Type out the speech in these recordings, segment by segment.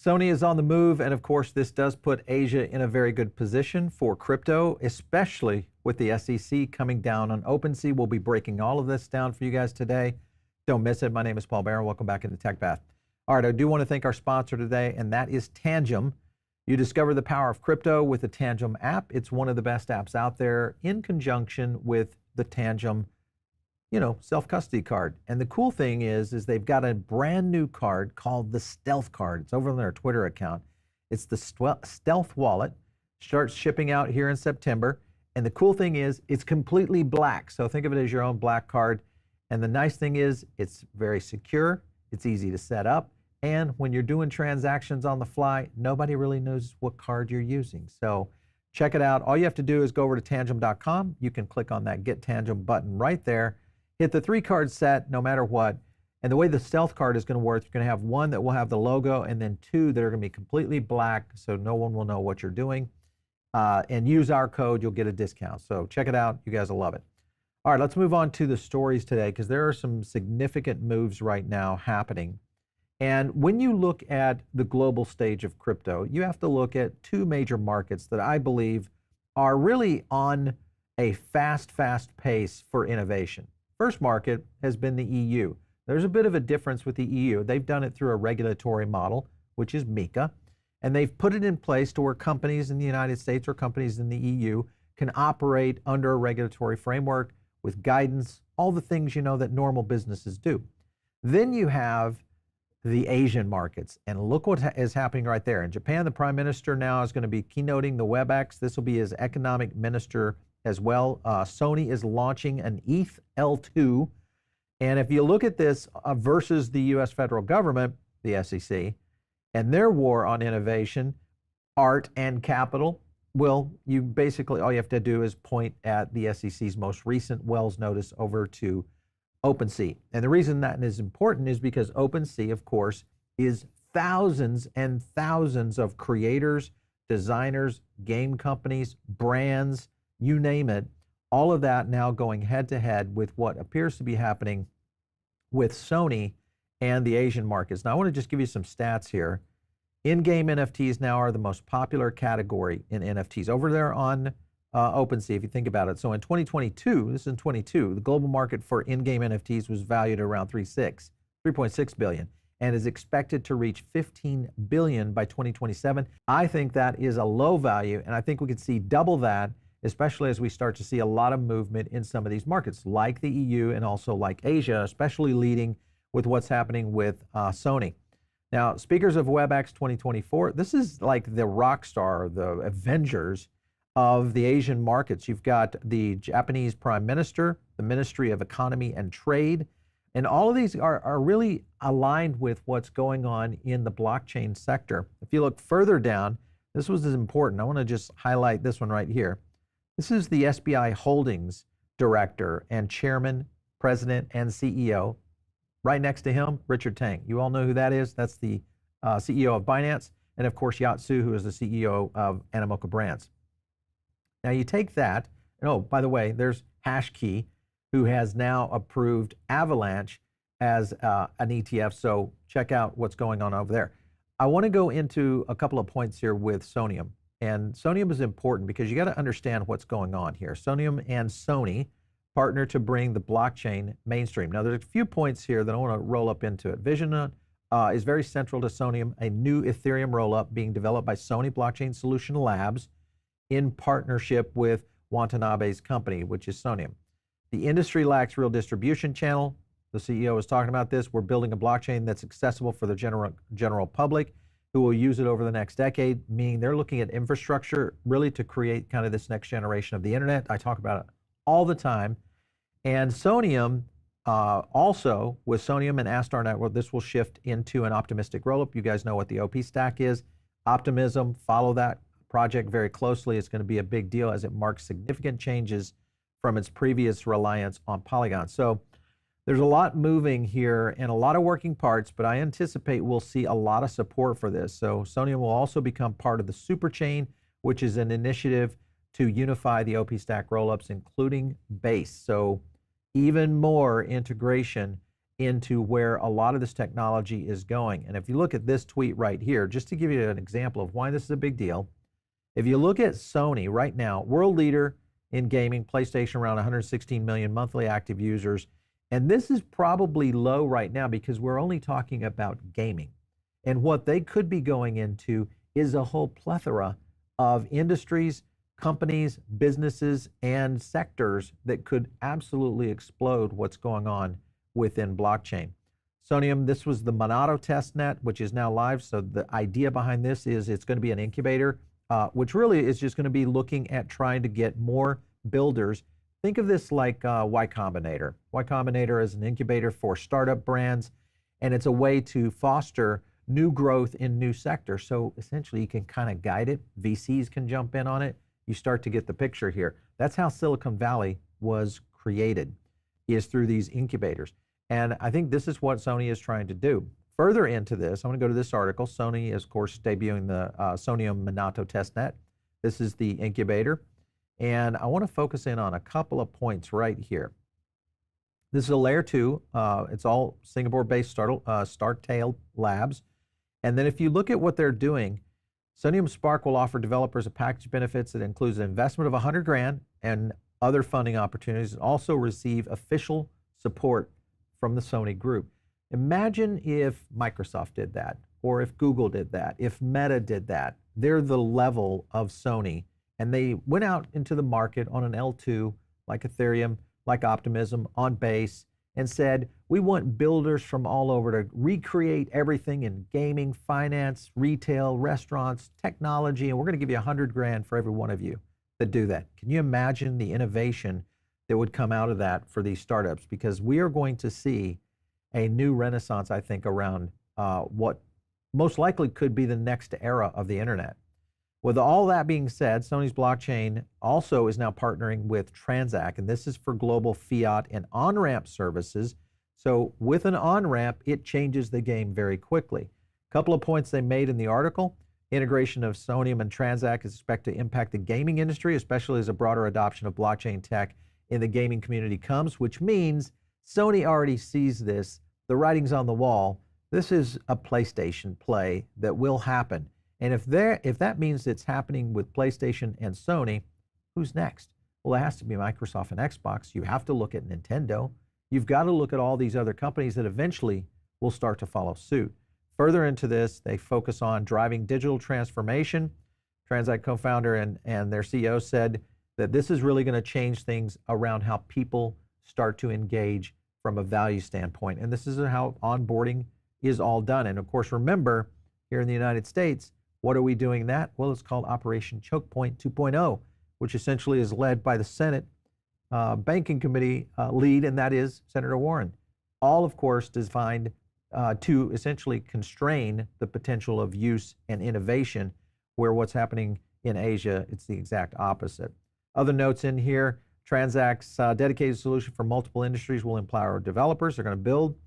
Sony is on the move, and of course, this does put Asia in a very good position for crypto, especially with the SEC coming down on OpenSea. We'll be breaking all of this down for you guys today. Don't miss it. My name is Paul Barron. Welcome back into Tech Path. All right, I do want to thank our sponsor today, and that is Tangem. You discover the power of crypto with the Tangem app. It's one of the best apps out there in conjunction with the Tangem, self-custody card. And the cool thing is they've got a brand new card called the Stealth Card. It's over on their Twitter account. It's the Stealth Wallet. Starts shipping out here in September. And the cool thing is it's completely black. So think of it as your own black card. And the nice thing is it's very secure. It's easy to set up. And when you're doing transactions on the fly, nobody really knows what card you're using. So check it out. All you have to do is go over to tangem.com. You can click on that Get Tangem button right there. Hit the 3-card set no matter what. And the way the Stealth Card is going to work, you're going to have one that will have the logo and then 2 that are going to be completely black so no one will know what you're doing. And use our code, you'll get a discount. So check it out. You guys will love it. All right, let's move on to the stories today because there are some significant moves right now happening. And when you look at the global stage of crypto, you have to look at 2 major markets that I believe are really on a fast pace for innovation. First market has been the EU. There's a bit of a difference with the EU. They've done it through a regulatory model, which is MiCA, and they've put it in place to where companies in the United States or companies in the EU can operate under a regulatory framework with guidance, all the things that normal businesses do. Then you have the Asian markets. And look what is happening right there. In Japan, the Prime Minister now is going to be keynoting the WebX. This will be his economic minister as well. Sony is launching an ETH L2. And if you look at this versus the US federal government, the SEC, and their war on innovation, art, and capital, well, you basically, all you have to do is point at the SEC's most recent Wells notice over to OpenSea. And the reason that is important is because OpenSea, of course, is thousands and thousands of creators, designers, game companies, brands, you name it, all of that now going head to head with what appears to be happening with Sony and the Asian markets. Now, I want to just give you some stats here. In-game NFTs now are the most popular category in NFTs. Over there on OpenSea, if you think about it. So in 2022, this is in 22, the global market for in-game NFTs was valued at around 3.6 billion, and is expected to reach 15 billion by 2027. I think that is a low value, and I think we could see double that, especially as we start to see a lot of movement in some of these markets, like the EU and also like Asia, especially leading with what's happening with Sony. Now, speakers of WebX 2024, this is like the rock star, the Avengers of the Asian markets. You've got the Japanese Prime Minister, the Ministry of Economy and Trade, and all of these are really aligned with what's going on in the blockchain sector. If you look further down, this was important. I want to just highlight this one right here. This is the SBI Holdings Director and Chairman, President, and CEO. Right next to him, Richard Tang. You all know who that is. That's the CEO of Binance, and of course, Yatsu, who is the CEO of Animoca Brands. Now you take that, and oh, by the way, there's HashKey, who has now approved Avalanche as an ETF, so check out what's going on over there. I want to go into a couple of points here with Soneuim, and Soneuim is important because you got to understand what's going on here. Soneuim and Sony partner to bring the blockchain mainstream. Now there's a few points here that I want to roll up into it. Vision is very central to Soneuim, a new Ethereum rollup being developed by Sony Blockchain Solution Labs, in partnership with Watanabe's company, which is Soneuim. The industry lacks real distribution channel. The CEO was talking about this. We're building a blockchain that's accessible for the general public who will use it over the next decade, meaning they're looking at infrastructure really to create kind of this next generation of the internet. I talk about it all the time. And Soneuim, also with Soneuim and Astar Network, this will shift into an optimistic rollup. You guys know what the OP stack is. Optimism, follow that project very closely. It's going to be a big deal as it marks significant changes from its previous reliance on Polygon. So there's a lot moving here and a lot of working parts, but I anticipate we'll see a lot of support for this. So Soneuim will also become part of the Superchain, which is an initiative to unify the OP stack rollups, including Base. So even more integration into where a lot of this technology is going. And if you look at this tweet right here, just to give you an example of why this is a big deal, if you look at Sony right now, world leader in gaming, PlayStation around 116 million monthly active users. And this is probably low right now because we're only talking about gaming. And what they could be going into is a whole plethora of industries, companies, businesses, and sectors that could absolutely explode what's going on within blockchain. Soneium, this was the Monado testnet, which is now live. So the idea behind this is it's going to be an incubator, which really is just going to be looking at trying to get more builders. Think of this like Y Combinator. Y Combinator is an incubator for startup brands, and it's a way to foster new growth in new sectors. So essentially you can kind of guide it. VCs can jump in on it. You start to get the picture here. That's how Silicon Valley was created, is through these incubators. And I think this is what Sony is trying to do. Further into this, I'm going to go to this article. Sony is, of course, debuting the Soneuim Sony testnet. This is the incubator. And I want to focus in on a couple of points right here. This is a layer 2. It's all Singapore-based Startail Labs. And then if you look at what they're doing, Soneuim Spark will offer developers a package of benefits that includes an investment of 100 grand and other funding opportunities, and also receive official support from the Sony Group. Imagine if Microsoft did that, or if Google did that, if Meta did that. They're the level of Sony, and they went out into the market on an L2, like Ethereum, like Optimism, on Base, and said, we want builders from all over to recreate everything in gaming, finance, retail, restaurants, technology, and we're going to give you 100 grand for every one of you that do that. Can you imagine the innovation that would come out of that for these startups? Because we are going to see a new renaissance, I think, around what most likely could be the next era of the internet. With all that being said, Sony's blockchain also is now partnering with Transak, and this is for global fiat and on-ramp services. So with an on-ramp, it changes the game very quickly. A couple of points they made in the article. Integration of Soneium and Transak is expected to impact the gaming industry, especially as a broader adoption of blockchain tech in the gaming community comes, which means Sony already sees this. The writing's on the wall. This is a PlayStation play that will happen. And if that means it's happening with PlayStation and Sony, who's next? Well, it has to be Microsoft and Xbox. You have to look at Nintendo. You've got to look at all these other companies that eventually will start to follow suit. Further into this, they focus on driving digital transformation. Transak co-founder and their CEO said that this is really going to change things around how people start to engage from a value standpoint. And this is how onboarding is all done. And of course, remember, here in the United States, what are we doing that? Well, it's called Operation Choke Point 2.0, which essentially is led by the Senate Banking Committee lead, and that is Senator Warren. All, of course, designed to essentially constrain the potential of use and innovation, where what's happening in Asia, it's the exact opposite. Other notes in here, Transak's dedicated solution for multiple industries will empower developers. They're going to build.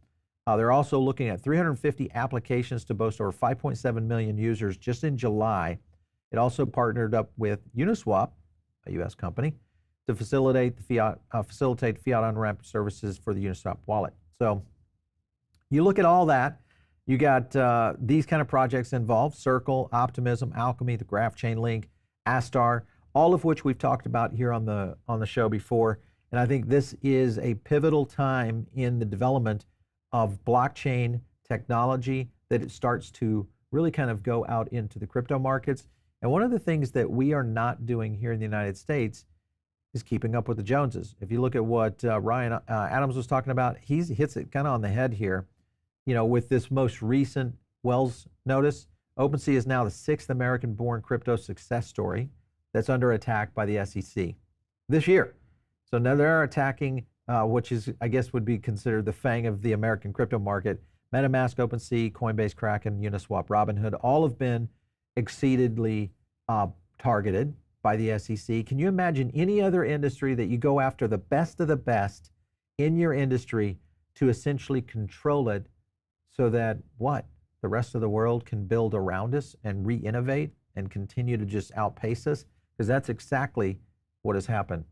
They're also looking at 350 applications to boast over 5.7 million users just in July. It also partnered up with Uniswap, a U.S. company, to facilitate fiat on-ramp services for the Uniswap wallet. So you look at all that, you got these kind of projects involved: Circle, Optimism, Alchemy, the Graph Chain Link, Astar, all of which we've talked about here on the show before. And I think this is a pivotal time in the development of blockchain technology, that it starts to really kind of go out into the crypto markets. And one of the things that we are not doing here in the United States is keeping up with the Joneses. If you look at what Ryan Adams was talking about, he hits it kind of on the head here. You know, with this most recent Wells notice, OpenSea is now the 6th American-born crypto success story that's under attack by the SEC this year. So now they're attacking which is, I guess, would be considered the fang of the American crypto market. MetaMask, OpenSea, Coinbase, Kraken, Uniswap, Robinhood, all have been exceedingly targeted by the SEC. Can you imagine any other industry that you go after the best of the best in your industry to essentially control it so that what? The rest of the world can build around us and re-innovate and continue to just outpace us? Because that's exactly what has happened.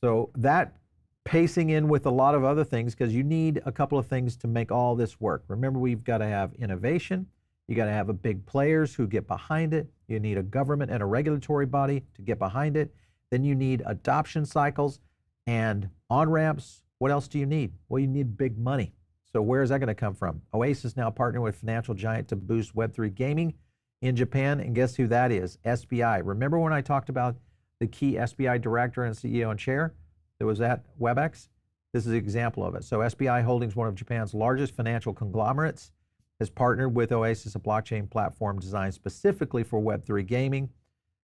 So that pacing in with a lot of other things because you need a couple of things to make all this work. Remember, we've got to have innovation. You got to have a big players who get behind it. You need a government and a regulatory body to get behind it. Then you need adoption cycles and on-ramps. What else do you need? Well, you need big money. So where is that going to come from? Oasys now partnering with financial giant to boost Web3 gaming in Japan. And guess who that is? SBI. Remember when I talked about the key SBI director and CEO and chair that was at WebX? This is an example of it. So SBI Holdings, one of Japan's largest financial conglomerates, has partnered with Oasys, a blockchain platform designed specifically for Web3 gaming.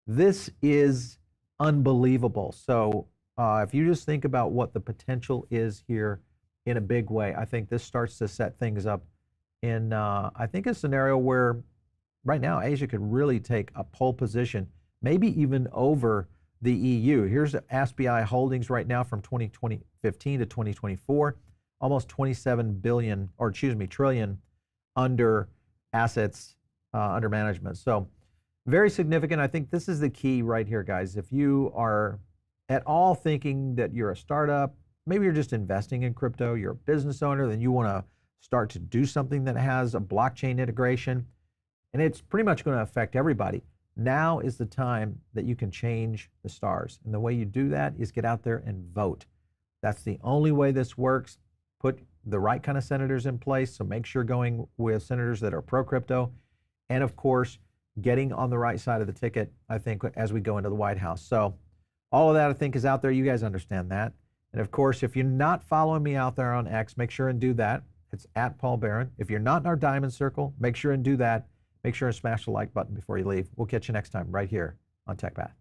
This is unbelievable. So if you just think about what the potential is here in a big way, I think this starts to set things up in, I think, a scenario where right now Asia could really take a pole position, maybe even over the EU. Here's the SBI Holdings right now from 2015 to 2024, almost 27 billion, or excuse me, trillion under assets under management. So very significant. I think this is the key right here, guys. If you are at all thinking that you're a startup, maybe you're just investing in crypto, you're a business owner, then you want to start to do something that has a blockchain integration, and it's pretty much going to affect everybody. Now is the time that you can change the stars. And the way you do that is get out there and vote. That's the only way this works. Put the right kind of senators in place. So make sure going with senators that are pro-crypto. And of course, getting on the right side of the ticket, I think, as we go into the White House. So all of that, I think, is out there. You guys understand that. And of course, if you're not following me out there on X, make sure and do that. It's at Paul Barron. If you're not in our Diamond Circle, make sure and do that. Make sure and smash the like button before you leave. We'll catch you next time right here on TechPath.